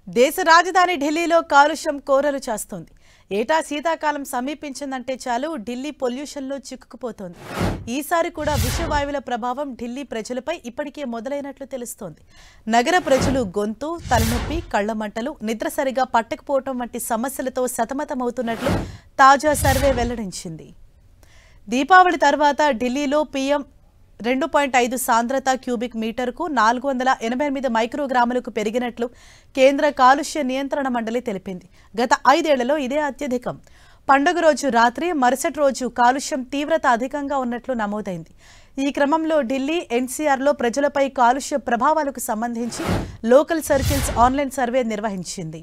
దేశ రాజధాని ఢిల్లీలో కాలుష్యం కోరలు చేస్తోంది. ఏటా శీతాకాలం సమీపించిందంటే చాలు ఢిల్లీ పొల్యూషన్లో చిక్కుకుపోతోంది. ఈసారి కూడా విషవాయువుల ప్రభావం ఢిల్లీ ప్రజలపై ఇప్పటికే మొదలైనట్లు తెలుస్తోంది. నగర ప్రజలు గొంతు, తలనొప్పి, కళ్ల మంటలు, నిద్ర సరిగా పట్టకపోవడం వంటి సమస్యలతో సతమతమవుతున్నట్లు తాజా సర్వే వెల్లడించింది. దీపావళి తర్వాత ఢిల్లీలో PM 2.5 సాంద్రత క్యూబిక్ మీటర్కు 488 మైక్రోగ్రాములకు పెరిగినట్లు కేంద్ర కాలుష్య నియంత్రణ మండలి తెలిపింది. గత 5 ఏళ్లలో ఇదే అత్యధికం. పండుగ రోజు రాత్రి, మరుసటి రోజు కాలుష్యం తీవ్రత అధికంగా ఉన్నట్లు నమోదైంది. ఈ క్రమంలో ఢిల్లీ NCRలో ప్రజలపై కాలుష్య ప్రభావాలకు సంబంధించి లోకల్ సర్కిల్స్ ఆన్లైన్ సర్వే నిర్వహించింది.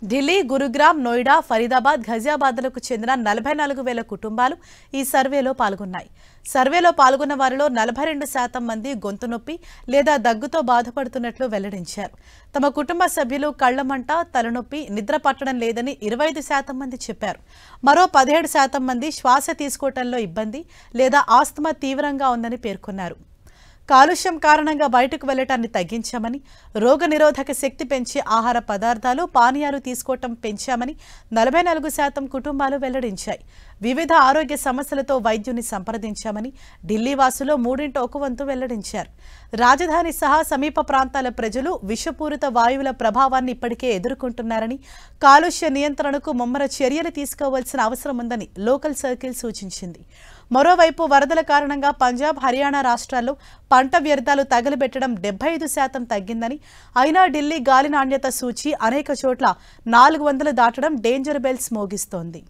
ఢిల్లీ, గురుగ్రామ్, నోయిడా, ఫరీదాబాద్, ఘజియాబాద్లకు చెందిన 44,000 కుటుంబాలు ఈ సర్వేలో పాల్గొన్నాయి. సర్వేలో పాల్గొన్న వారిలో 42% మంది గొంతు నొప్పి లేదా దగ్గుతో బాధపడుతున్నట్లు వెల్లడించారు. తమ కుటుంబ సభ్యులు కళ్లమంట, తలనొప్పి, నిద్ర పట్టడం లేదని 25% మంది చెప్పారు. మరో 17% మంది శ్వాస తీసుకోవడంలో ఇబ్బంది లేదా ఆస్తమా తీవ్రంగా ఉందని పేర్కొన్నారు. కాలుష్యం కారణంగా బయటకు వెళ్లటాన్ని తగ్గించామని, రోగనిరోధక శక్తి పెంచే ఆహార పదార్థాలు, పానీయాలు తీసుకోవటం పెంచామని 44% కుటుంబాలు వెల్లడించాయి. వివిధ ఆరోగ్య సమస్యలతో వైద్యుని సంప్రదించామని ఢిల్లీ వాసులో 1/3 వెల్లడించారు. రాజధాని సహా సమీప ప్రాంతాల ప్రజలు విషపూరిత వాయువుల ప్రభావాన్ని ఇప్పటికే ఎదుర్కొంటున్నారని, కాలుష్య నియంత్రణకు ముమ్మర చర్యలు తీసుకోవాల్సిన అవసరం ఉందని లోకల్ సర్కిల్ సూచించింది. మరోవైపు వరదల కారణంగా పంజాబ్, హర్యానా రాష్ట్రాల్లో పంట వ్యర్థాలు తగలబెట్టడం 75% తగ్గిందని, అయినా ఢిల్లీ గాలి నాణ్యత సూచి అనేక చోట్ల 400 దాటడం డేంజర్ బెల్స్ మోగిస్తోంది.